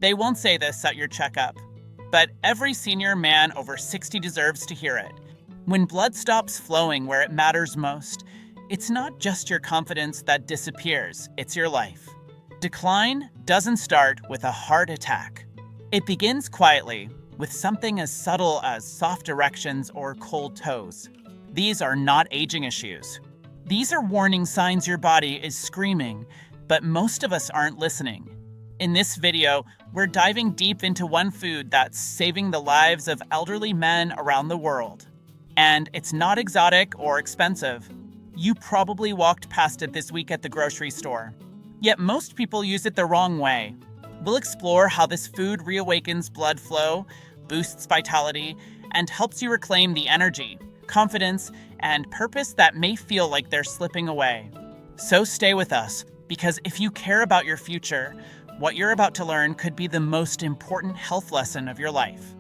They won't say this at your checkup, but every senior man over 60 deserves to hear it. When blood stops flowing where it matters most, it's not just your confidence that disappears, it's your life. Decline doesn't start with a heart attack. It begins quietly, with something as subtle as soft erections or cold toes. These are not aging issues. These are warning signs your body is screaming, but most of us aren't listening. In this video, we're diving deep into one food that's saving the lives of elderly men around the world. And it's not exotic or expensive. You probably walked past it this week at the grocery store. Yet most people use it the wrong way. We'll explore how this food reawakens blood flow, boosts vitality, and helps you reclaim the energy, confidence, and purpose that may feel like they're slipping away. So stay with us, because if you care about your future, what you're about to learn could be the most important health lesson of your life.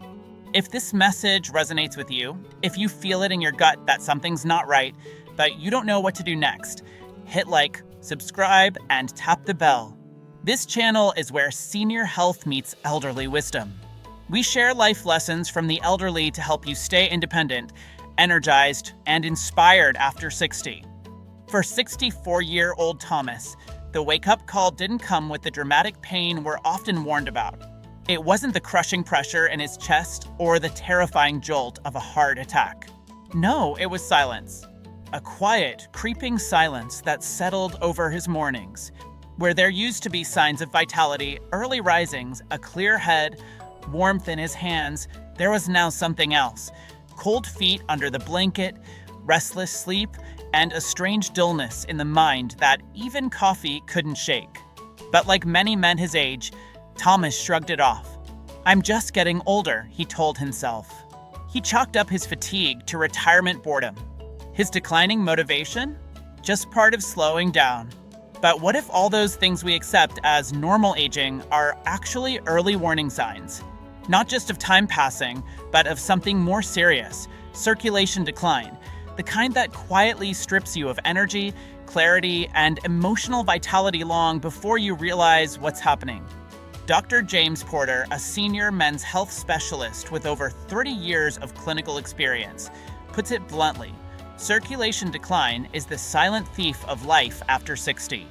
If this message resonates with you, if you feel it in your gut that something's not right, but you don't know what to do next, hit like, subscribe, and tap the bell. This channel is where senior health meets elderly wisdom. We share life lessons from the elderly to help you stay independent, energized, and inspired after 60. For 64-year-old Thomas, the wake-up call didn't come with the dramatic pain we're often warned about. It wasn't the crushing pressure in his chest or the terrifying jolt of a heart attack. No, it was silence. A quiet, creeping silence that settled over his mornings. Where there used to be signs of vitality, early risings, a clear head, warmth in his hands, there was now something else. Cold feet under the blanket, restless sleep, and a strange dullness in the mind that even coffee couldn't shake. But like many men his age, Thomas shrugged it off. "I'm just getting older," he told himself. He chalked up his fatigue to retirement boredom. His declining motivation? Just part of slowing down. But what if all those things we accept as normal aging are actually early warning signs? Not just of time passing, but of something more serious, circulation decline, the kind that quietly strips you of energy, clarity, and emotional vitality long before you realize what's happening. Dr. James Porter, a senior men's health specialist with over 30 years of clinical experience, puts it bluntly. Circulation decline is the silent thief of life after 60.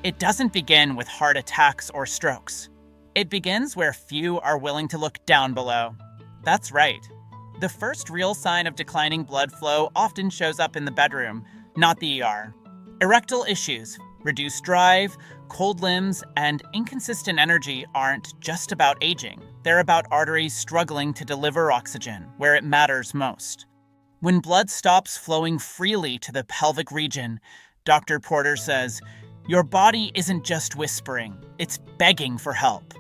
It doesn't begin with heart attacks or strokes. It begins where few are willing to look down below. That's right. The first real sign of declining blood flow often shows up in the bedroom, not the ER. Erectile issues, reduced drive, cold limbs, and inconsistent energy aren't just about aging. They're about arteries struggling to deliver oxygen where it matters most. When blood stops flowing freely to the pelvic region, Dr. Porter says, your body isn't just whispering, it's begging for help.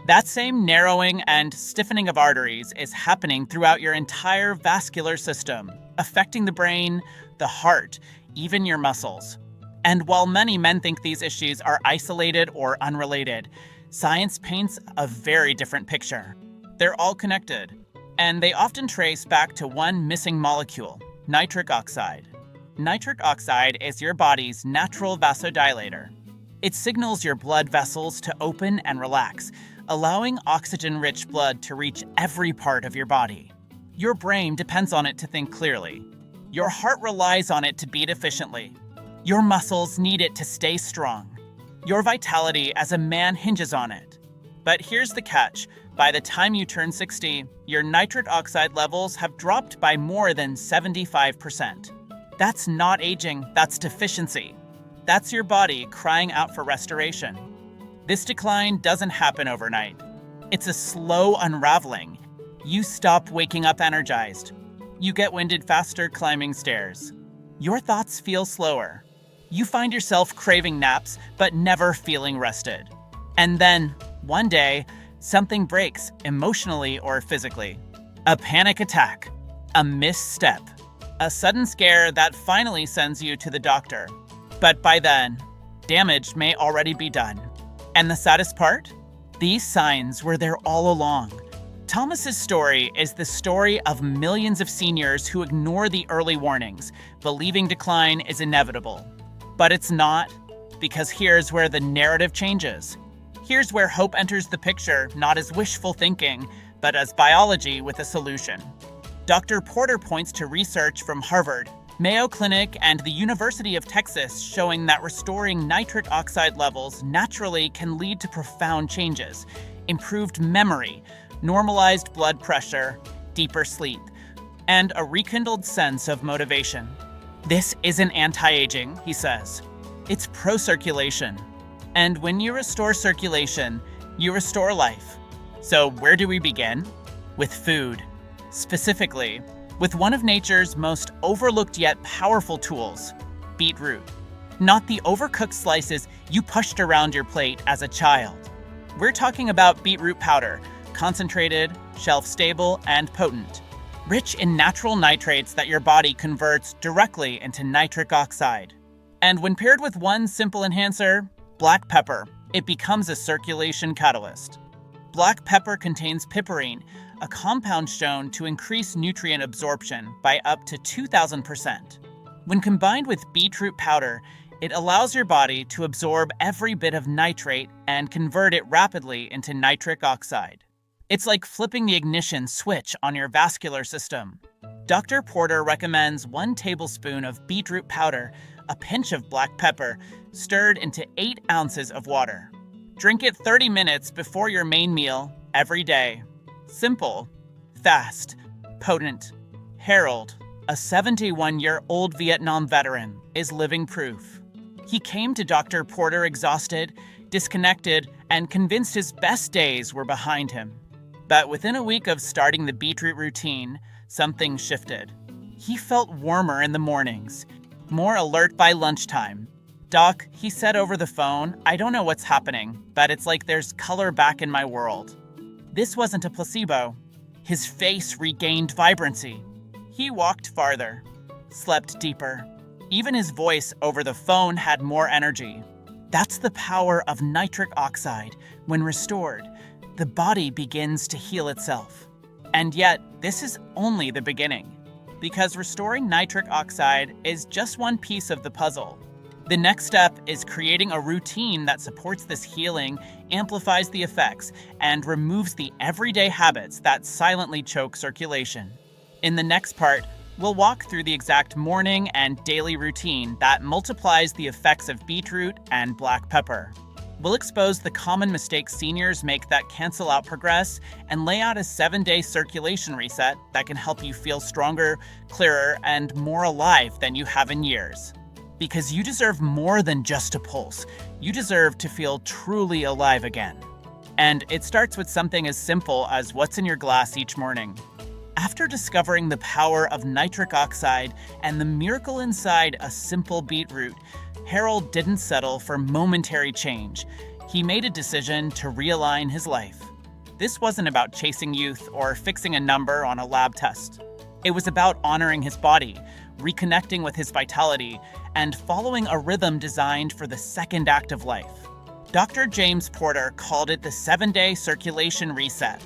That same narrowing and stiffening of arteries is happening throughout your entire vascular system, affecting the brain, the heart, even your muscles. And while many men think these issues are isolated or unrelated, science paints a very different picture. They're all connected. And they often trace back to one missing molecule, nitric oxide. Nitric oxide is your body's natural vasodilator. It signals your blood vessels to open and relax, allowing oxygen-rich blood to reach every part of your body. Your brain depends on it to think clearly. Your heart relies on it to beat efficiently. Your muscles need it to stay strong. Your vitality as a man hinges on it. But here's the catch. By the time you turn 60, your nitric oxide levels have dropped by more than 75%. That's not aging, that's deficiency. That's your body crying out for restoration. This decline doesn't happen overnight. It's a slow unraveling. You stop waking up energized. You get winded faster climbing stairs. Your thoughts feel slower. You find yourself craving naps, but never feeling rested. And then, one day, something breaks, emotionally or physically. A panic attack, a misstep, a sudden scare that finally sends you to the doctor. But by then, damage may already be done. And the saddest part? These signs were there all along. Thomas's story is the story of millions of seniors who ignore the early warnings, believing decline is inevitable. But it's not, because here's where the narrative changes. Here's where hope enters the picture, not as wishful thinking, but as biology with a solution. Dr. Porter points to research from Harvard, Mayo Clinic, and the University of Texas showing that restoring nitric oxide levels naturally can lead to profound changes: improved memory, normalized blood pressure, deeper sleep, and a rekindled sense of motivation. This isn't anti-aging, he says. It's pro-circulation. And when you restore circulation, you restore life. So where do we begin? With food. Specifically, with one of nature's most overlooked yet powerful tools, beetroot. Not the overcooked slices you pushed around your plate as a child. We're talking about beetroot powder, concentrated, shelf-stable, and potent. Rich in natural nitrates that your body converts directly into nitric oxide. And when paired with one simple enhancer, black pepper, it becomes a circulation catalyst. Black pepper contains piperine, a compound shown to increase nutrient absorption by up to 2,000%. When combined with beetroot powder, it allows your body to absorb every bit of nitrate and convert it rapidly into nitric oxide. It's like flipping the ignition switch on your vascular system. Dr. Porter recommends 1 tablespoon of beetroot powder, a pinch of black pepper, stirred into 8 ounces of water. Drink it 30 minutes before your main meal every day. Simple, fast, potent. Harold, a 71-year-old Vietnam veteran, is living proof. He came to Dr. Porter exhausted, disconnected, and convinced his best days were behind him. But within a week of starting the beetroot routine, something shifted. He felt warmer in the mornings, more alert by lunchtime. "Doc," he said over the phone, "I don't know what's happening, but it's like there's color back in my world." This wasn't a placebo. His face regained vibrancy. He walked farther, slept deeper. Even his voice over the phone had more energy. That's the power of nitric oxide. When restored, the body begins to heal itself. And yet, this is only the beginning, because restoring nitric oxide is just one piece of the puzzle. The next step is creating a routine that supports this healing, amplifies the effects, and removes the everyday habits that silently choke circulation. In the next part, we'll walk through the exact morning and daily routine that multiplies the effects of beetroot and black pepper. We'll expose the common mistakes seniors make that cancel out progress and lay out a 7-day circulation reset that can help you feel stronger, clearer, and more alive than you have in years. Because you deserve more than just a pulse. You deserve to feel truly alive again. And it starts with something as simple as what's in your glass each morning. After discovering the power of nitric oxide and the miracle inside a simple beetroot, Harold didn't settle for momentary change. He made a decision to realign his life. This wasn't about chasing youth or fixing a number on a lab test. It was about honoring his body, reconnecting with his vitality, and following a rhythm designed for the second act of life. Dr. James Porter called it the 7-day circulation reset,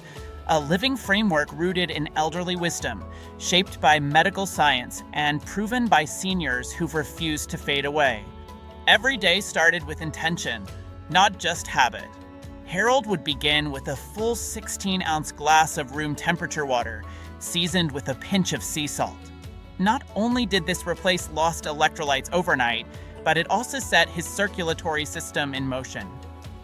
a living framework rooted in elderly wisdom, shaped by medical science and proven by seniors who've refused to fade away. Every day started with intention, not just habit. Harold would begin with a full 16-ounce glass of room temperature water, seasoned with a pinch of sea salt. Not only did this replace lost electrolytes overnight, but it also set his circulatory system in motion.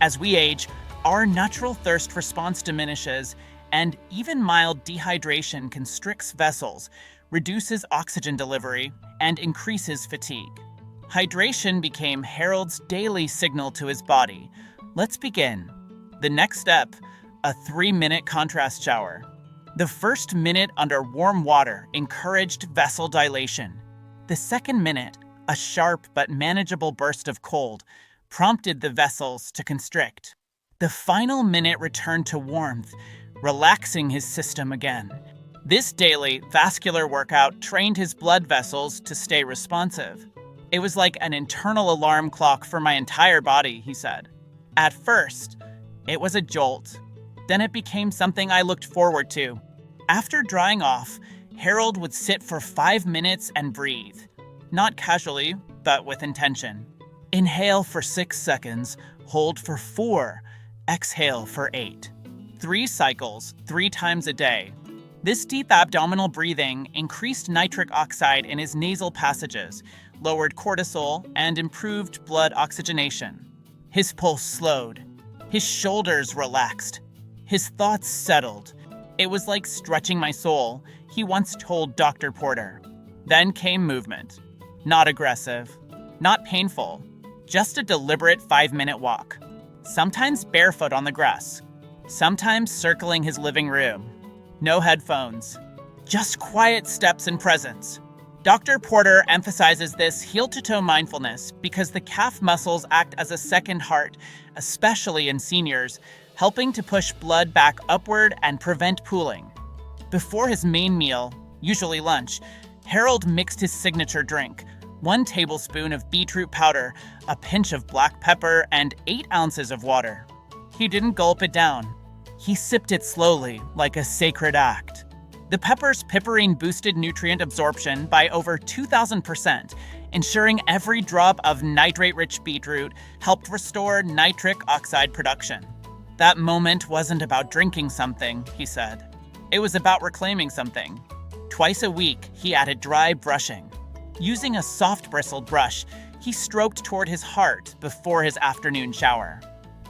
As we age, our natural thirst response diminishes, and even mild dehydration constricts vessels, reduces oxygen delivery, and increases fatigue. Hydration became Harold's daily signal to his body. Let's begin. The next step, a 3-minute contrast shower. The first minute under warm water encouraged vessel dilation. The second minute, a sharp but manageable burst of cold, prompted the vessels to constrict. The final minute returned to warmth, relaxing his system again. This daily vascular workout trained his blood vessels to stay responsive. It was like an internal alarm clock for my entire body, he said. At first, it was a jolt. Then it became something I looked forward to. After drying off, Harold would sit for 5 minutes and breathe. Not casually, but with intention. Inhale for 6 seconds, hold for 4, Exhale for 8. 3 cycles, 3 times a day. This deep abdominal breathing increased nitric oxide in his nasal passages, lowered cortisol, and improved blood oxygenation. His pulse slowed. His shoulders relaxed. His thoughts settled. It was like stretching my soul, he once told Dr. Porter. Then came movement. Not aggressive, not painful, just a deliberate 5-minute walk. Sometimes barefoot on the grass, sometimes circling his living room. No headphones, just quiet steps and presence. Dr. Porter emphasizes this heel-to-toe mindfulness because the calf muscles act as a second heart, especially in seniors, helping to push blood back upward and prevent pooling. Before his main meal, usually lunch, Harold mixed his signature drink, 1 tablespoon of beetroot powder, a pinch of black pepper, and 8 ounces of water. He didn't gulp it down. He sipped it slowly, like a sacred act. The pepper's piperine boosted nutrient absorption by over 2,000%, ensuring every drop of nitrate-rich beetroot helped restore nitric oxide production. That moment wasn't about drinking something, he said. It was about reclaiming something. Twice a week, he added dry brushing. Using a soft-bristled brush, he stroked toward his heart before his afternoon shower.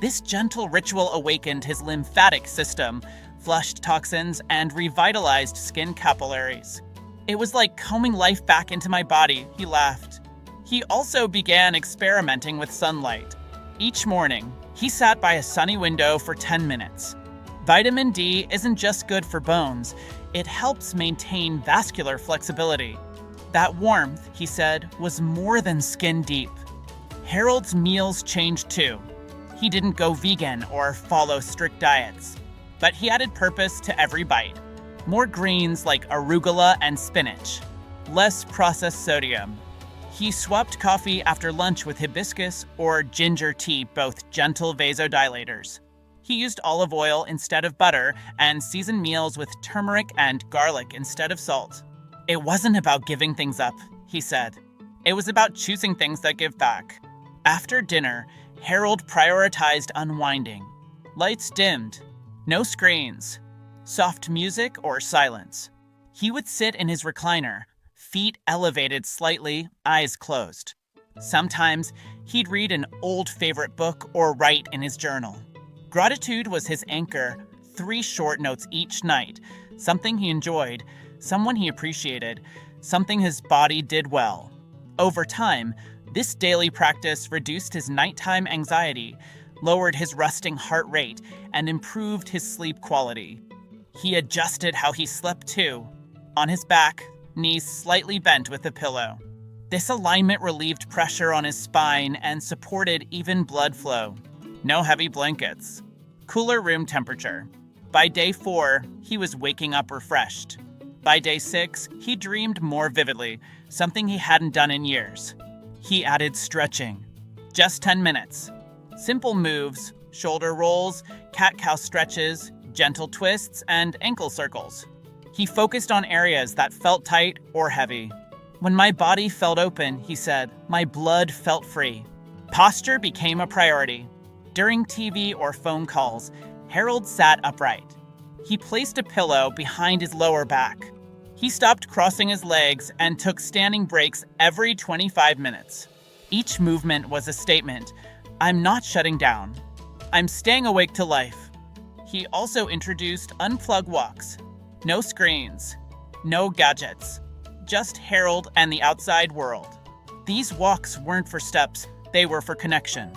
This gentle ritual awakened his lymphatic system, flushed toxins, and revitalized skin capillaries. It was like combing life back into my body, he laughed. He also began experimenting with sunlight. Each morning, he sat by a sunny window for 10 minutes. Vitamin D isn't just good for bones, it helps maintain vascular flexibility. That warmth, he said, was more than skin deep. Harold's meals changed too. He didn't go vegan or follow strict diets, but he added purpose to every bite. More greens like arugula and spinach, less processed sodium. He swapped coffee after lunch with hibiscus or ginger tea, both gentle vasodilators. He used olive oil instead of butter and seasoned meals with turmeric and garlic instead of salt. It wasn't about giving things up, he said. It was about choosing things that give back. After dinner, Harold prioritized unwinding. Lights dimmed. No screens. Soft music or silence. He would sit in his recliner, feet elevated slightly, eyes closed. Sometimes, he'd read an old favorite book or write in his journal. Gratitude was his anchor, 3 short notes each night, something he enjoyed, someone he appreciated, something his body did well. Over time, this daily practice reduced his nighttime anxiety, lowered his resting heart rate, and improved his sleep quality. He adjusted how he slept too, on his back, knees slightly bent with a pillow. This alignment relieved pressure on his spine and supported even blood flow. No heavy blankets. Cooler room temperature. By day 4, he was waking up refreshed. By day 6, he dreamed more vividly, something he hadn't done in years. He added stretching. Just 10 minutes. Simple moves, shoulder rolls, cat-cow stretches, gentle twists, and ankle circles. He focused on areas that felt tight or heavy. When my body felt open, he said, my blood felt free. Posture became a priority. During TV or phone calls, Harold sat upright. He placed a pillow behind his lower back. He stopped crossing his legs and took standing breaks every 25 minutes. Each movement was a statement. I'm not shutting down. I'm staying awake to life. He also introduced unplug walks. No screens. No gadgets. Just Harold and the outside world. These walks weren't for steps, they were for connection.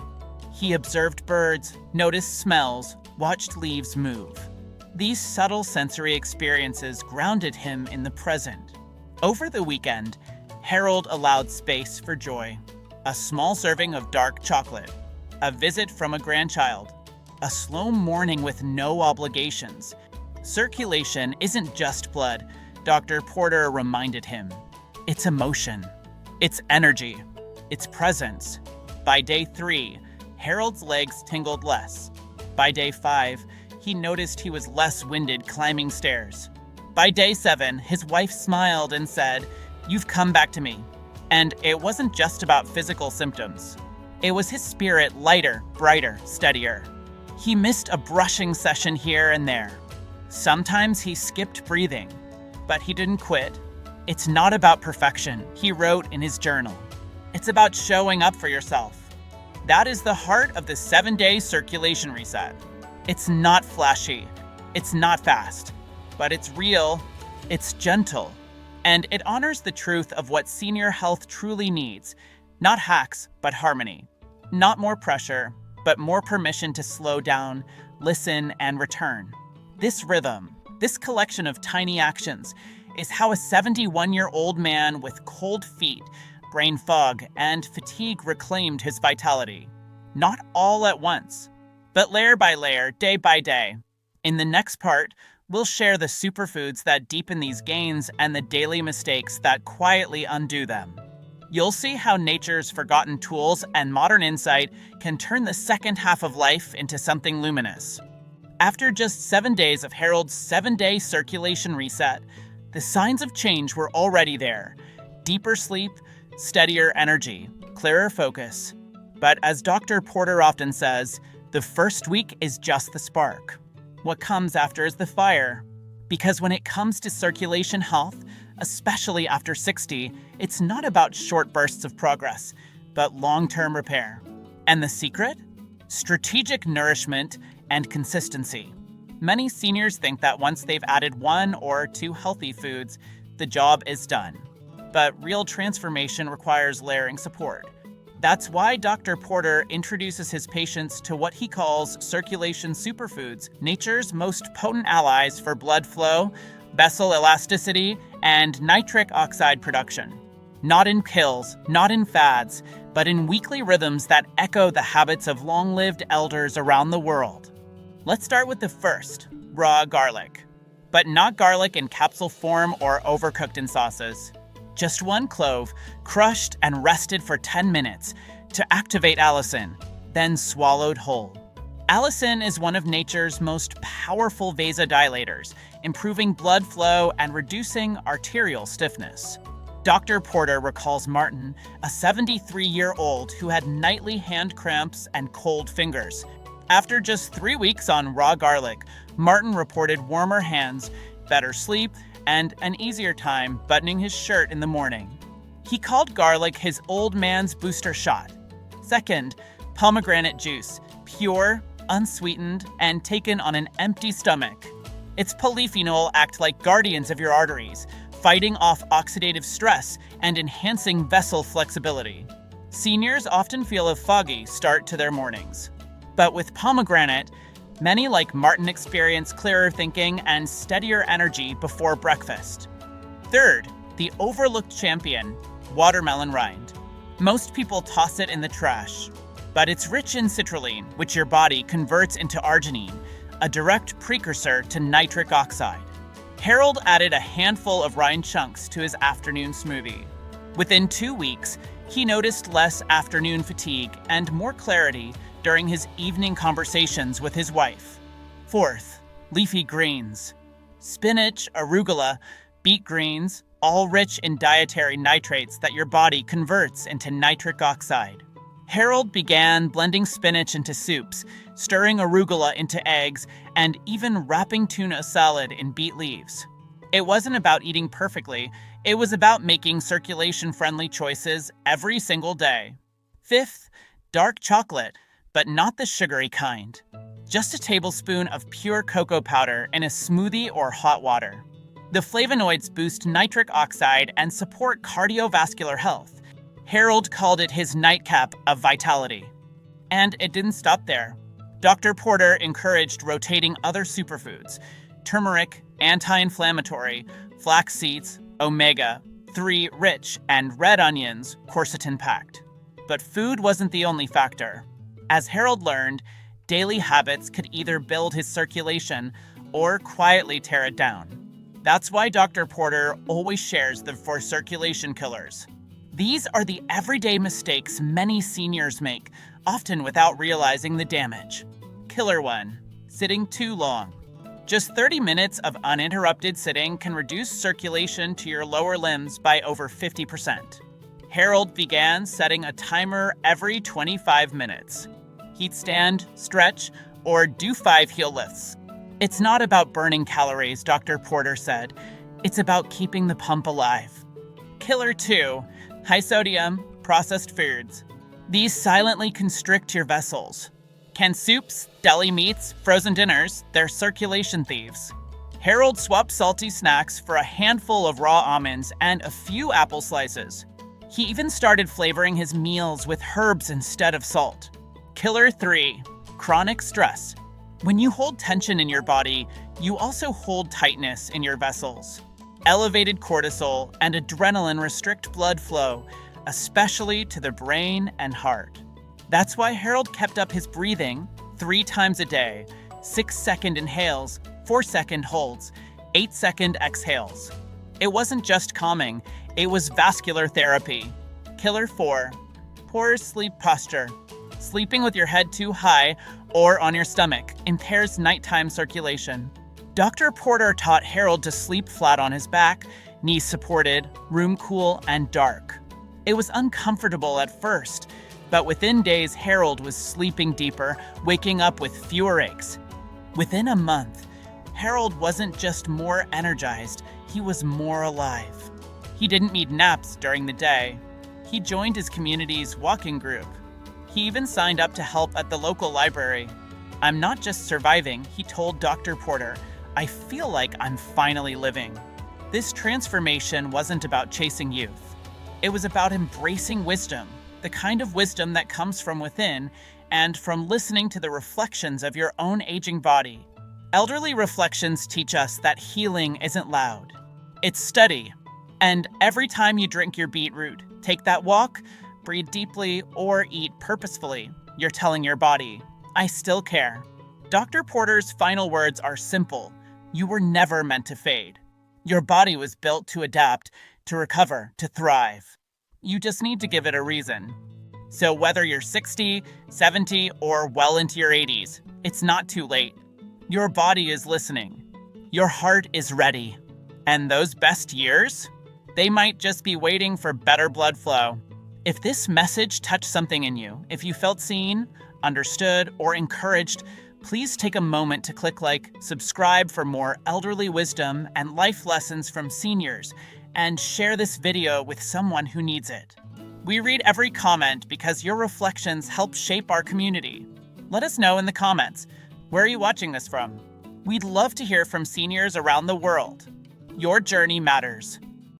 He observed birds, noticed smells, watched leaves move. These subtle sensory experiences grounded him in the present. Over the weekend, Harold allowed space for joy. A small serving of dark chocolate, a visit from a grandchild, a slow morning with no obligations. Circulation isn't just blood, Dr. Porter reminded him. It's emotion, it's energy, it's presence. By day 3, Harold's legs tingled less. By day 5, he noticed he was less winded climbing stairs. By day 7, his wife smiled and said, "You've come back to me." And it wasn't just about physical symptoms. It was his spirit lighter, brighter, steadier. He missed a brushing session here and there. Sometimes he skipped breathing, but he didn't quit. It's not about perfection, he wrote in his journal. It's about showing up for yourself. That is the heart of the 7-day circulation reset. It's not flashy, it's not fast, but it's real, it's gentle, and it honors the truth of what senior health truly needs. Not hacks, but harmony. Not more pressure, but more permission to slow down, listen, and return. This rhythm, this collection of tiny actions, is how a 71-year-old man with cold feet, brain fog, and fatigue reclaimed his vitality. Not all at once, but layer by layer, day by day. In the next part, we'll share the superfoods that deepen these gains and the daily mistakes that quietly undo them. You'll see how nature's forgotten tools and modern insight can turn the second half of life into something luminous. After just 7 days of Harold's 7-day circulation reset, the signs of change were already there. Deeper sleep, steadier energy, clearer focus. But as Dr. Porter often says, the first week is just the spark. What comes after is the fire. Because when it comes to circulation health, especially after 60, it's not about short bursts of progress, but long-term repair. And the secret? Strategic nourishment and consistency. Many seniors think that once they've added 1 or 2 healthy foods, the job is done. But real transformation requires layering support. That's why Dr. Porter introduces his patients to what he calls circulation superfoods, nature's most potent allies for blood flow, vessel elasticity, and nitric oxide production. Not in pills, not in fads, but in weekly rhythms that echo the habits of long-lived elders around the world. Let's start with the first, raw garlic. But not garlic in capsule form or overcooked in sauces. Just 1 clove, crushed and rested for 10 minutes to activate allicin, then swallowed whole. Allicin is one of nature's most powerful vasodilators, improving blood flow and reducing arterial stiffness. Dr. Porter recalls Martin, a 73-year-old who had nightly hand cramps and cold fingers. After just 3 weeks on raw garlic, Martin reported warmer hands, better sleep, and an easier time buttoning his shirt in the morning. He called garlic his old man's booster shot. Second, pomegranate juice, pure, unsweetened, and taken on an empty stomach. Its polyphenol act like guardians of your arteries, fighting off oxidative stress and enhancing vessel flexibility. Seniors often feel a foggy start to their mornings. But with pomegranate, many like Martin experience clearer thinking and steadier energy before breakfast. Third, the overlooked champion, watermelon rind. Most people toss it in the trash, but it's rich in citrulline, which your body converts into arginine, a direct precursor to nitric oxide. Harold added a handful of rind chunks to his afternoon smoothie. Within 2 weeks, he noticed less afternoon fatigue and more clarity during his evening conversations with his wife. Fourth, leafy greens. Spinach, arugula, beet greens, all rich in dietary nitrates that your body converts into nitric oxide. Harold began blending spinach into soups, stirring arugula into eggs, and even wrapping tuna salad in beet leaves. It wasn't about eating perfectly, it was about making circulation-friendly choices every single day. Fifth, dark chocolate, but not the sugary kind. Just a tablespoon of pure cocoa powder in a smoothie or hot water. The flavonoids boost nitric oxide and support cardiovascular health. Harold called it his nightcap of vitality. And it didn't stop there. Dr. Porter encouraged rotating other superfoods: turmeric, anti-inflammatory, flax seeds, omega-3 rich, and red onions, quercetin-packed. But food wasn't the only factor. As Harold learned, daily habits could either build his circulation or quietly tear it down. That's why Dr. Porter always shares the 4 circulation killers. These are the everyday mistakes many seniors make, often without realizing the damage. Killer 1, sitting too long. Just 30 minutes of uninterrupted sitting can reduce circulation to your lower limbs by over 50%. Harold began setting a timer every 25 minutes. He'd stand, stretch, or do 5 heel lifts. It's not about burning calories, Dr. Porter said. It's about keeping the pump alive. Killer 2, high sodium, processed foods. These silently constrict your vessels. Canned soups, deli meats, frozen dinners, they're circulation thieves. Harold swapped salty snacks for a handful of raw almonds and a few apple slices. He even started flavoring his meals with herbs instead of salt. Killer 3, chronic stress. When you hold tension in your body, you also hold tightness in your vessels. Elevated cortisol and adrenaline restrict blood flow, especially to the brain and heart. That's why Harold kept up his breathing 3 times a day, 6-second inhales, 4-second holds, 8-second exhales. It wasn't just calming, it was vascular therapy. Killer 4, poor sleep posture. Sleeping with your head too high or on your stomach impairs nighttime circulation. Dr. Porter taught Harold to sleep flat on his back, knees supported, room cool, and dark. It was uncomfortable at first, but within days, Harold was sleeping deeper, waking up with fewer aches. Within a month, Harold wasn't just more energized, he was more alive. He didn't need naps during the day. He joined his community's walking group. He even signed up to help at the local library. I'm not just surviving, he told Dr. Porter. I feel like I'm finally living. This transformation wasn't about chasing youth. It was about embracing wisdom, the kind of wisdom that comes from within and from listening to the reflections of your own aging body. Elderly reflections teach us that healing isn't loud. It's steady. And every time you drink your beetroot, take that walk, breathe deeply, or eat purposefully, you're telling your body, I still care. Dr. Porter's final words are simple. You were never meant to fade. Your body was built to adapt, to recover, to thrive. You just need to give it a reason. So whether you're 60, 70, or well into your 80s, it's not too late. Your body is listening. Your heart is ready. And those best years? They might just be waiting for better blood flow. If this message touched something in you, if you felt seen, understood, or encouraged, please take a moment to click like, subscribe for more elderly wisdom and life lessons from seniors, and share this video with someone who needs it. We read every comment because your reflections help shape our community. Let us know in the comments, where are you watching this from? We'd love to hear from seniors around the world. Your journey matters.